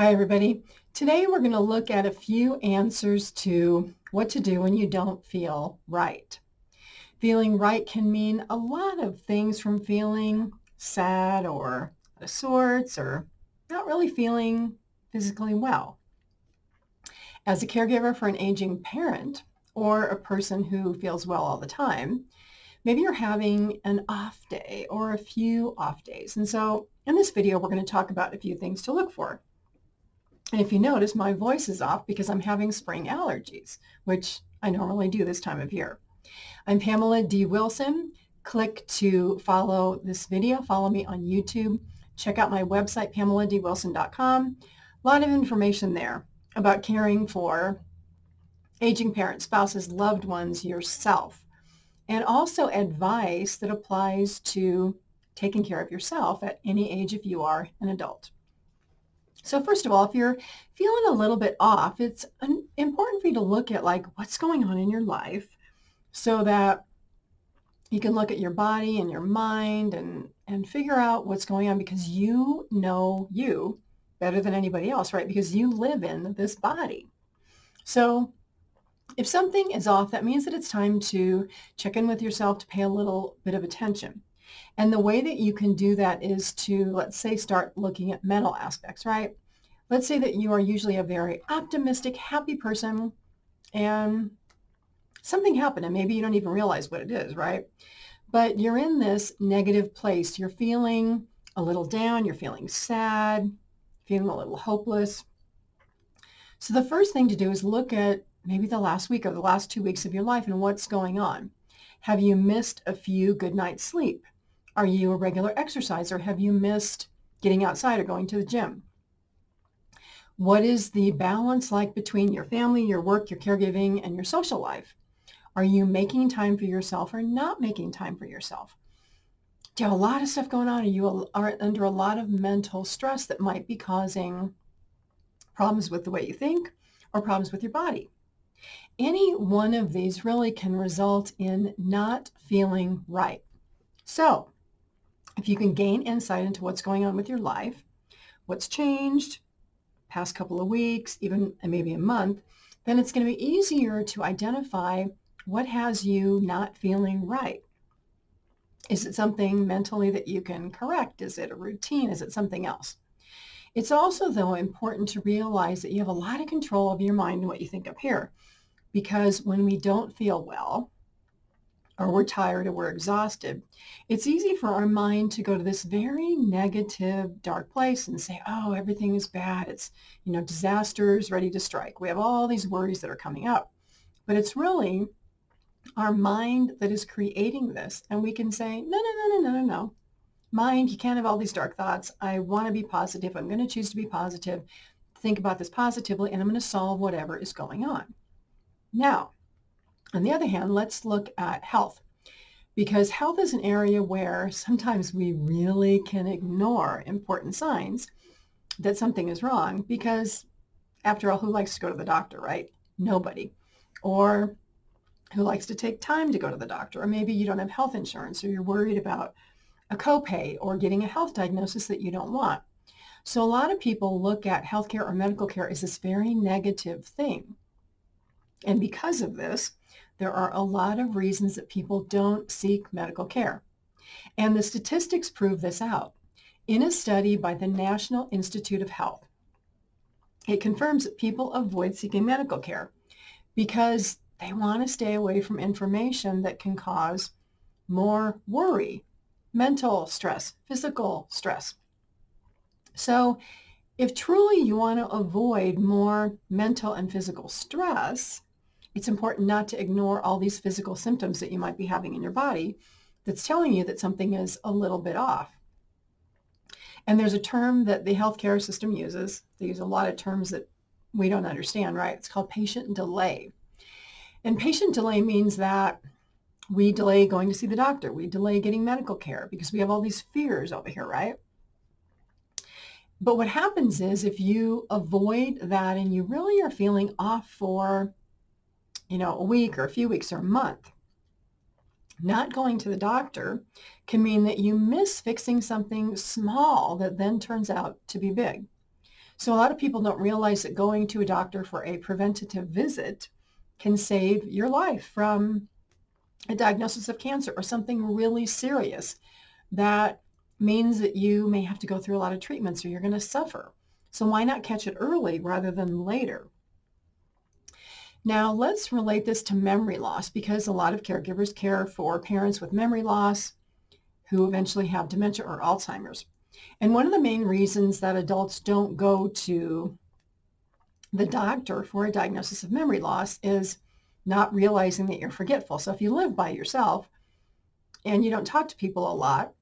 Hi, everybody. Today we're going to look at a few answers to what to do when you don't feel right. Feeling right can mean a lot of things, from feeling sad or out of sorts or not really feeling physically well. As a caregiver for an aging parent or a person who feels well all the time, maybe you're having an off day or a few off days. And so in this video, we're going to talk about a few things to look for. And if you notice, my voice is off because I'm having spring allergies, which I normally do this time of year. I'm Pamela D. Wilson. Click to follow this video. Follow me on YouTube. Check out my website, PamelaDWilson.com. A lot of information there about caring for aging parents, spouses, loved ones, yourself, and also advice that applies to taking care of yourself at any age if you are an adult. So first of all, if you're feeling a little bit off, it's important for you to look at what's going on in your life so that you can look at your body and your mind and figure out what's going on, because you know you better than anybody else, right? Because you live in this body. So if something is off, that means that it's time to check in with yourself, to pay a little bit of attention. And the way that you can do that is to, let's say, start looking at mental aspects, right? Let's say that you are usually a very optimistic, happy person, and something happened, and maybe you don't even realize what it is, right? But you're in this negative place. You're feeling a little down. You're feeling sad, feeling a little hopeless. So the first thing to do is look at maybe the last week or the last 2 weeks of your life and what's going on. Have you missed a few good nights' sleep? Are you a regular exerciser? Have you missed getting outside or going to the gym? What is the balance like between your family, your work, your caregiving, and your social life? Are you making time for yourself or not making time for yourself? Do you have a lot of stuff going on? Are under a lot of mental stress that might be causing problems with the way you think or problems with your body? Any one of these really can result in not feeling right. So if you can gain insight into what's going on with your life, what's changed past couple of weeks, even maybe a month, then it's going to be easier to identify what has you not feeling right. Is it something mentally that you can correct? Is it a routine? Is it something else? It's also, though, important to realize that you have a lot of control over your mind and what you think up here, because when we don't feel well, or we're tired or we're exhausted, it's easy for our mind to go to this very negative, dark place and say, oh, everything is bad. It's, disasters ready to strike. We have all these worries that are coming up. But it's really our mind that is creating this. And we can say, no, no, no, no, no, no, no. Mind, you can't have all these dark thoughts. I want to be positive. I'm going to choose to be positive. Think about this positively, and I'm going to solve whatever is going on. Now, on the other hand, let's look at health, because health is an area where sometimes we really can ignore important signs that something is wrong, because after all, who likes to go to the doctor, right? Nobody. Or who likes to take time to go to the doctor? Or maybe you don't have health insurance, or you're worried about a copay or getting a health diagnosis that you don't want. So a lot of people look at healthcare or medical care as this very negative thing. And because of this, there are a lot of reasons that people don't seek medical care. And the statistics prove this out. In a study by the National Institute of Health, it confirms that people avoid seeking medical care because they want to stay away from information that can cause more worry, mental stress, physical stress. So if truly you want to avoid more mental and physical stress, it's important not to ignore all these physical symptoms that you might be having in your body that's telling you that something is a little bit off. And there's a term that the healthcare system uses. They use a lot of terms that we don't understand, right? It's called patient delay. And patient delay means that we delay going to see the doctor. We delay getting medical care because we have all these fears over here, right? But what happens is if you avoid that and you really are feeling off for a week or a few weeks or a month, not going to the doctor can mean that you miss fixing something small that then turns out to be big. So a lot of people don't realize that going to a doctor for a preventative visit can save your life from a diagnosis of cancer or something really serious that means that you may have to go through a lot of treatments or you're going to suffer. So why not catch it early rather than later? Now let's relate this to memory loss, because a lot of caregivers care for parents with memory loss who eventually have dementia or Alzheimer's. And one of the main reasons that adults don't go to the doctor for a diagnosis of memory loss is not realizing that you're forgetful. So if you live by yourself and you don't talk to people a lot,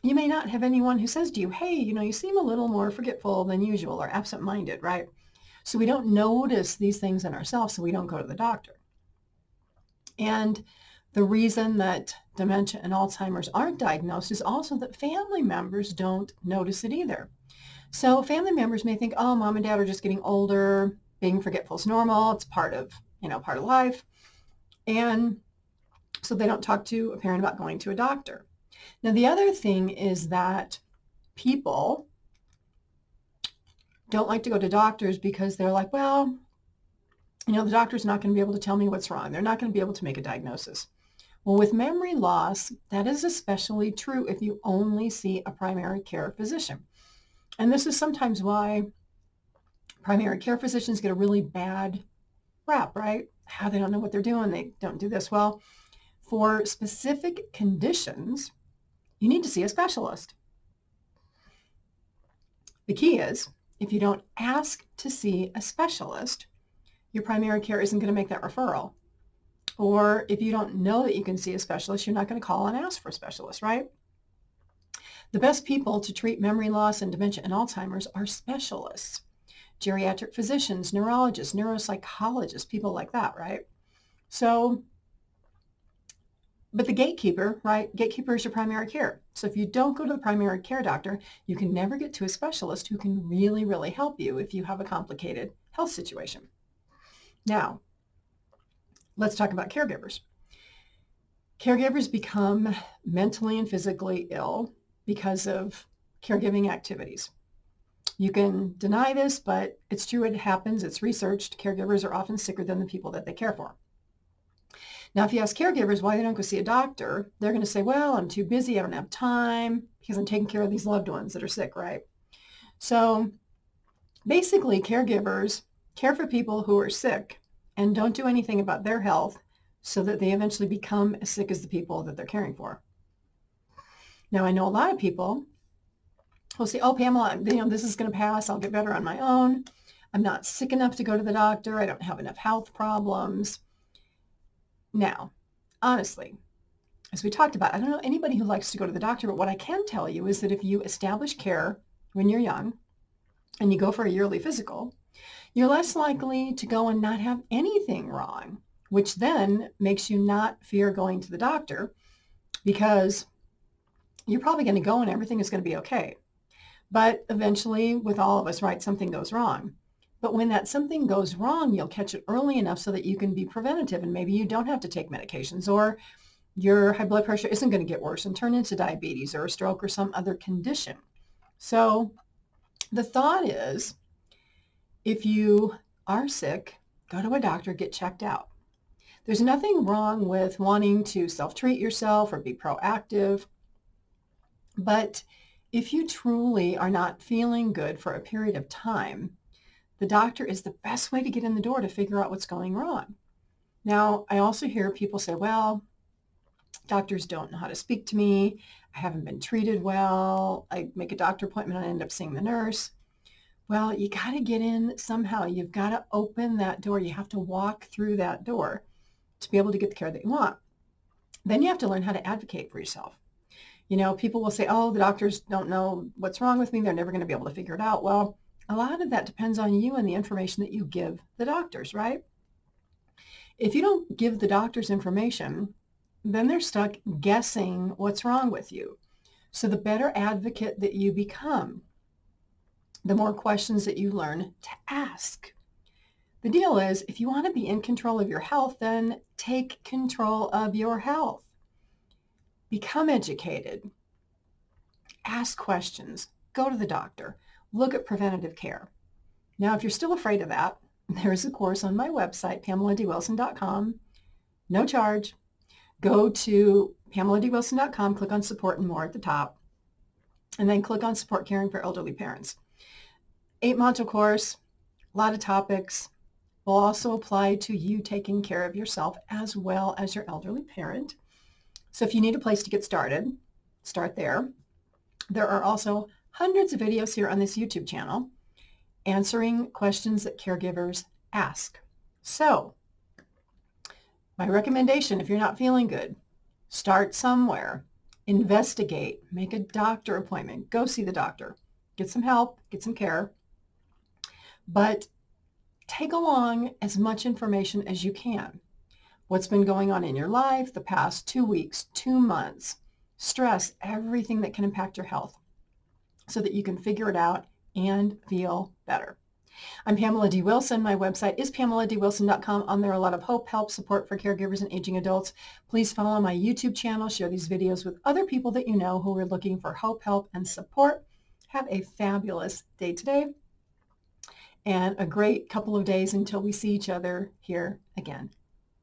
you may not have anyone who says to you, hey, you seem a little more forgetful than usual or absent-minded, right? So we don't notice these things in ourselves, so we don't go to the doctor. And the reason that dementia and Alzheimer's aren't diagnosed is also that family members don't notice it either. So family members may think, oh, mom and dad are just getting older. Being forgetful is normal. It's part of life. And so they don't talk to a parent about going to a doctor. Now, the other thing is that people don't like to go to doctors because they're like, well, the doctor's not going to be able to tell me what's wrong. They're not going to be able to make a diagnosis. Well, with memory loss, that is especially true if you only see a primary care physician. And this is sometimes why primary care physicians get a really bad rap, right? How they don't know what they're doing. They don't do this. Well, for specific conditions, you need to see a specialist. The key is, if you don't ask to see a specialist, your primary care isn't going to make that referral. Or if you don't know that you can see a specialist, you're not going to call and ask for a specialist, right? The best people to treat memory loss and dementia and Alzheimer's are specialists, geriatric physicians, neurologists, neuropsychologists, people like that, right? So, but the gatekeeper, right? Gatekeeper is your primary care. So if you don't go to the primary care doctor, you can never get to a specialist who can really, really help you if you have a complicated health situation. Now, let's talk about caregivers. Caregivers become mentally and physically ill because of caregiving activities. You can deny this, but it's true. It happens. It's researched. Caregivers are often sicker than the people that they care for. Now, if you ask caregivers why they don't go see a doctor, they're going to say, well, I'm too busy. I don't have time because I'm taking care of these loved ones that are sick, right? So basically, caregivers care for people who are sick and don't do anything about their health so that they eventually become as sick as the people that they're caring for. Now, I know a lot of people will say, oh, Pamela, this is going to pass. I'll get better on my own. I'm not sick enough to go to the doctor. I don't have enough health problems. Now, honestly, as we talked about, I don't know anybody who likes to go to the doctor, but what I can tell you is that if you establish care when you're young and you go for a yearly physical, you're less likely to go and not have anything wrong, which then makes you not fear going to the doctor because you're probably going to go and everything is going to be okay. But eventually, with all of us, right, something goes wrong. But when that something goes wrong, you'll catch it early enough so that you can be preventative and maybe you don't have to take medications, or your high blood pressure isn't going to get worse and turn into diabetes or a stroke or some other condition. So the thought is, if you are sick, go to a doctor, get checked out. There's nothing wrong with wanting to self-treat yourself or be proactive. But if you truly are not feeling good for a period of time, the doctor is the best way to get in the door to figure out what's going wrong. Now, I also hear people say, well, doctors don't know how to speak to me. I haven't been treated well. I make a doctor appointment and I end up seeing the nurse. Well, you got to get in somehow. You've got to open that door. You have to walk through that door to be able to get the care that you want. Then you have to learn how to advocate for yourself. People will say, oh, the doctors don't know what's wrong with me. They're never going to be able to figure it out. Well, a lot of that depends on you and the information that you give the doctors, right? If you don't give the doctors information, then they're stuck guessing what's wrong with you. So the better advocate that you become, the more questions that you learn to ask. The deal is, if you want to be in control of your health, then take control of your health. Become educated. Ask questions. Go to the doctor. look at preventative care. Now, if you're still afraid of that, there's a course on my website, PamelaDWilson.com, no charge. Go to PamelaDWilson.com, click on Support and More at the top, and then click on Support Caring for Elderly Parents. 8-module course, a lot of topics, will also apply to you taking care of yourself as well as your elderly parent. So if you need a place to get started, start there. There are also hundreds of videos here on this YouTube channel answering questions that caregivers ask. So my recommendation, if you're not feeling good, start somewhere, investigate, make a doctor appointment, go see the doctor, get some help, get some care, but take along as much information as you can. What's been going on in your life the past 2 weeks, 2 months, stress, everything that can impact your health so that you can figure it out and feel better. I'm Pamela D. Wilson. My website is PamelaDWilson.com. On there, a lot of hope, help, support for caregivers and aging adults. Please follow my YouTube channel. Share these videos with other people that you know who are looking for hope, help, and support. Have a fabulous day today and a great couple of days until we see each other here again.